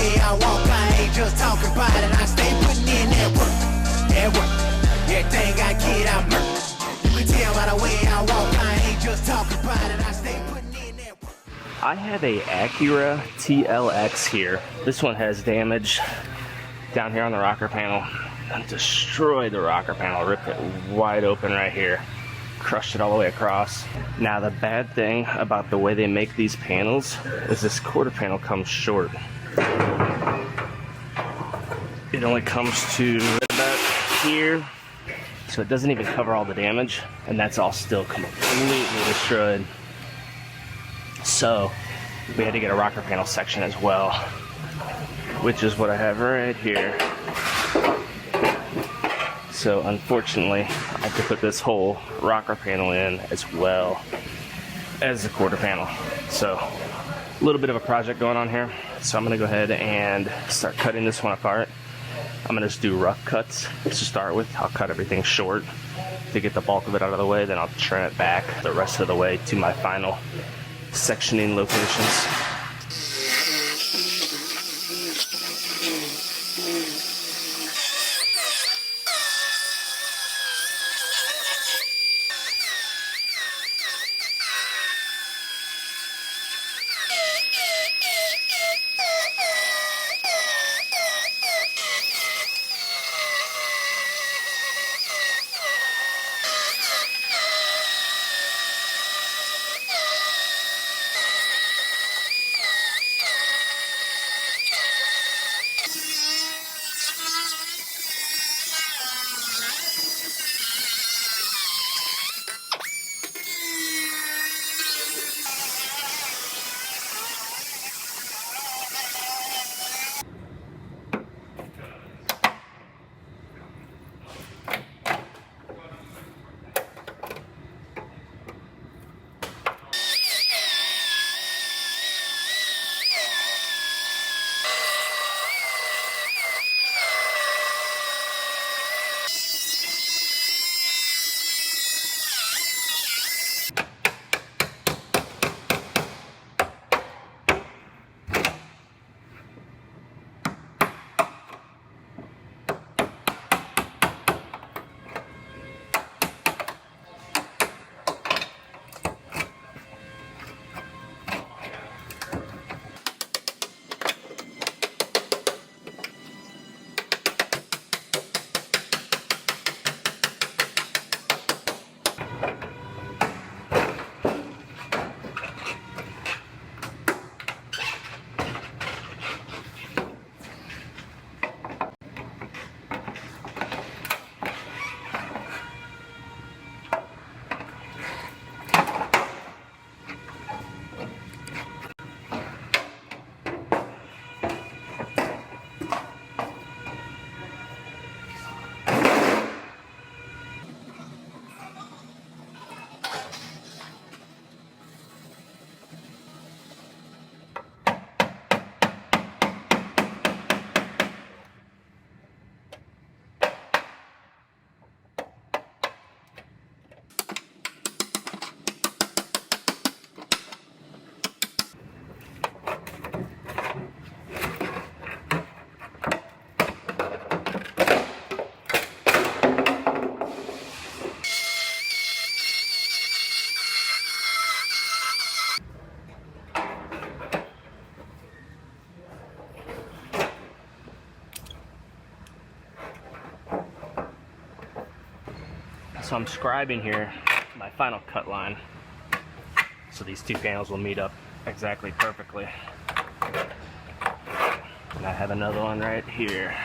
way I walk, I ain't just talking about it. I stay putting in that work, that work. Everything I get, I murk. You can tell by the way I walk, I ain't just talking about it. I stay putting in that work. I have a Acura TLX here. This one has damage down here on the rocker panel. Destroyed the rocker panel, ripped it wide open right here. Crushed it all the way across. Now the bad thing about the way they make these panels is this quarter panel comes short. It only comes to about here, so it doesn't even cover all the damage, and that's all still completely destroyed. So we had to get a rocker panel section as well, which is what I have right here. So unfortunately, I have to put this whole rocker panel in as well as the quarter panel. So a little bit of a project going on here. So I'm gonna go ahead and start cutting this one apart. I'm gonna just do rough cuts to start with. I'll cut everything short to get the bulk of it out of the way, then I'll trim it back the rest of the way to my final sectioning locations. So I'm scribing here my final cut line, so these two panels will meet up exactly perfectly. And I have another one right here.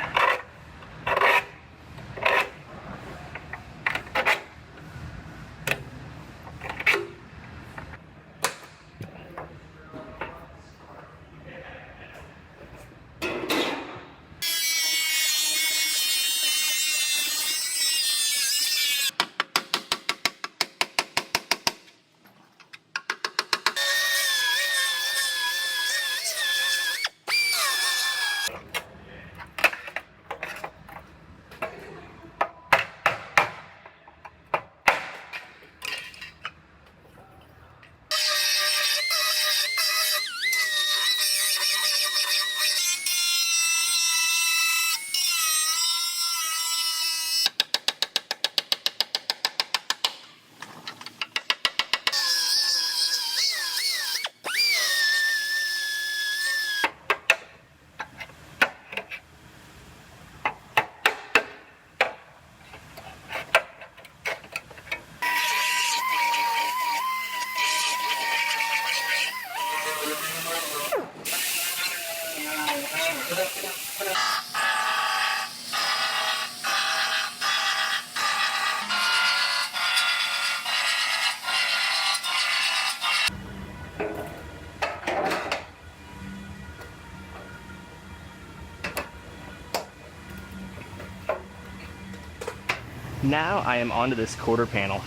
Now I am onto this quarter panel,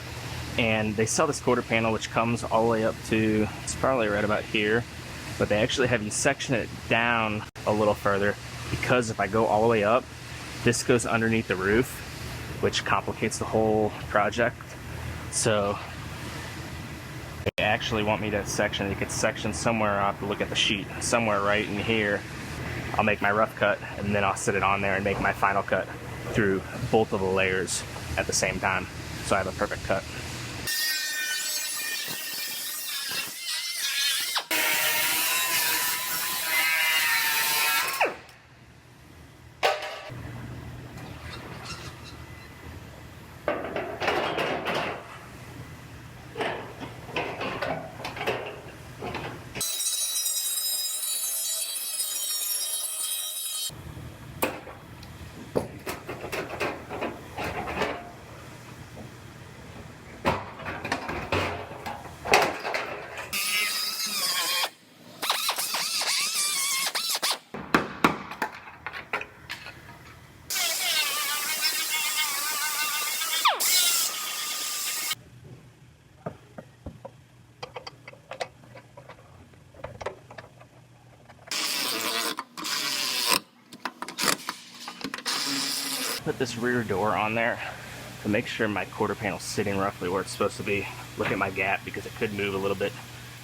and they sell this quarter panel which comes all the way up to, it's probably right about here, but they actually have you section it down a little further, because if I go all the way up, this goes underneath the roof, which complicates the whole project. So they actually want me to section it. You could section somewhere, I'll have to look at the sheet, somewhere right in here. I'll make my rough cut, and then I'll sit it on there and make my final cut through both of the layers at the same time, so I have a perfect cut. Put this rear door on there to make sure my quarter panel's sitting roughly where it's supposed to be. Look at my gap because it could move a little bit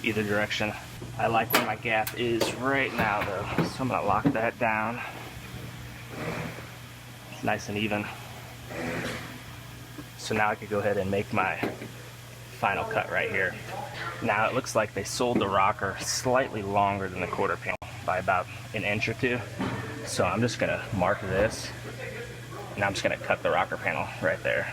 either direction. I like where my gap is right now though, so I'm gonna lock that down. It's nice and even. So now I could go ahead and make my final cut right here. Now it looks like they sold the rocker slightly longer than the quarter panel by about an inch or two. So I'm just gonna mark this, and I'm just gonna cut the rocker panel right there.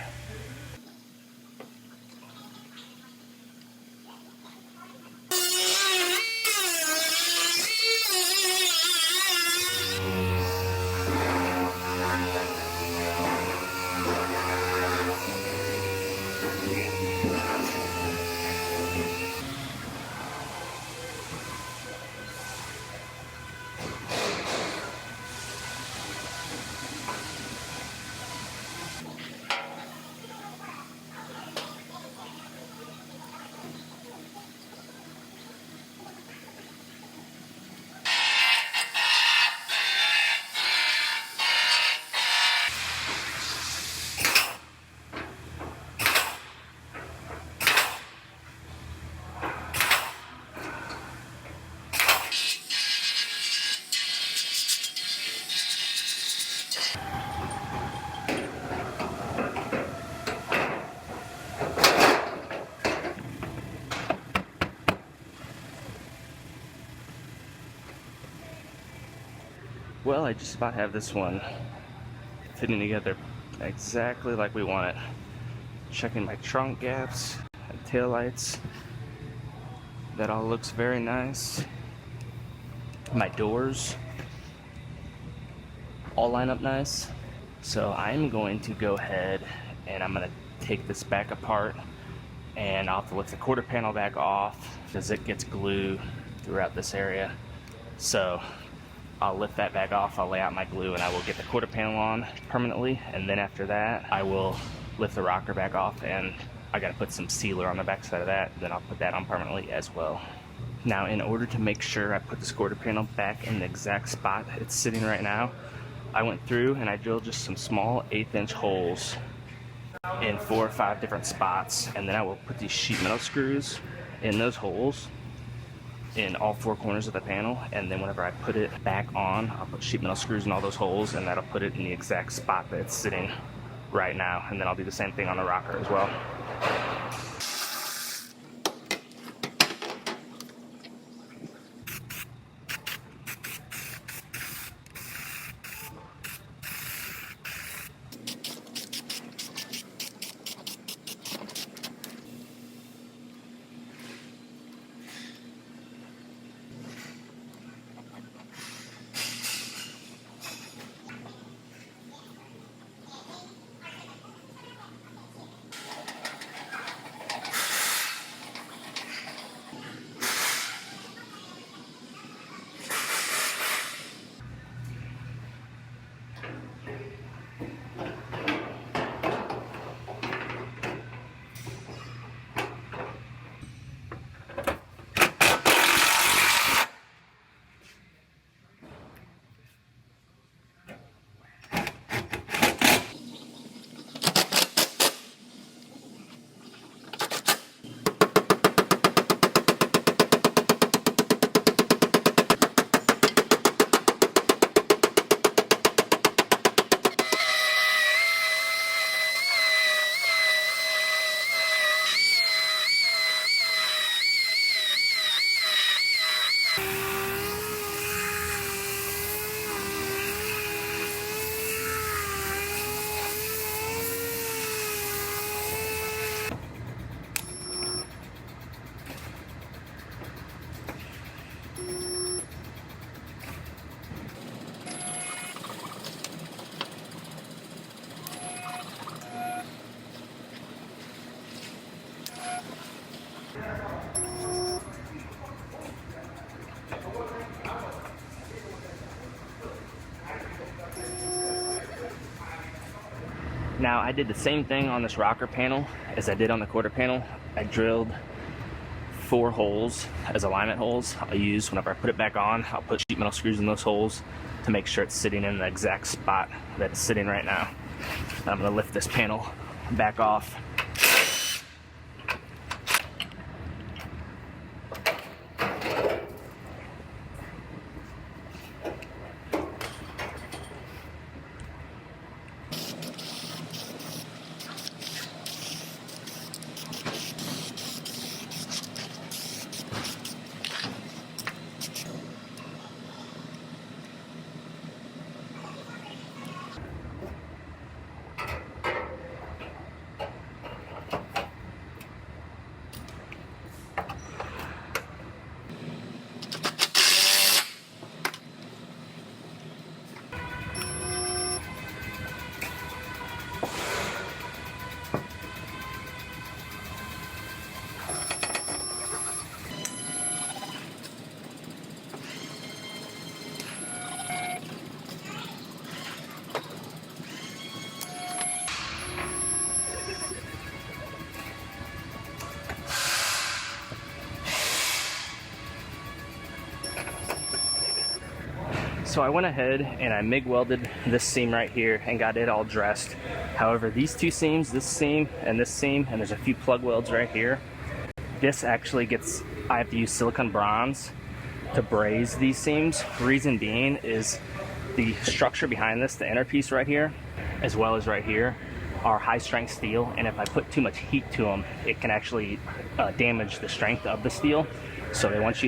Well, I just about have this one fitting together exactly like we want it. Checking my trunk gaps and tail lights. That all looks very nice. My doors all line up nice. So I'm going to go ahead and I'm going to take this back apart, and I'll have to lift the quarter panel back off because it gets glue throughout this area. So I'll lift that back off, I'll lay out my glue, and I will get the quarter panel on permanently, and then after that I will lift the rocker back off, and I gotta put some sealer on the back side of that, then I'll put that on permanently as well. Now, in order to make sure I put this quarter panel back in the exact spot it's sitting right now, I went through and I drilled just some small 1/8" holes in 4 or 5 different spots, and then I will put these sheet metal screws in those holes in all 4 corners of the panel, and then whenever I put it back on, I'll put sheet metal screws in all those holes, and that'll put it in the exact spot that it's sitting right now, and then I'll do the same thing on the rocker as well. Now I did the same thing on this rocker panel as I did on the quarter panel. I drilled 4 holes as alignment holes. I'll use whenever I put it back on. I'll put sheet metal screws in those holes to make sure it's sitting in the exact spot that it's sitting right now. And I'm going to lift this panel back off. So I went ahead and I MIG welded this seam right here and got it all dressed. However, these 2 seams, this seam, and there's a few plug welds right here. This actually I have to use silicone bronze to braze these seams. Reason being is the structure behind this, the inner piece right here, as well as right here, are high strength steel, and if I put too much heat to them, it can actually damage the strength of the steel. So they want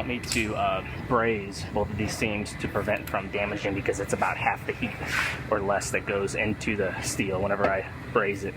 me to braze both of these seams to prevent from damaging, because it's about half the heat or less that goes into the steel whenever I braze it.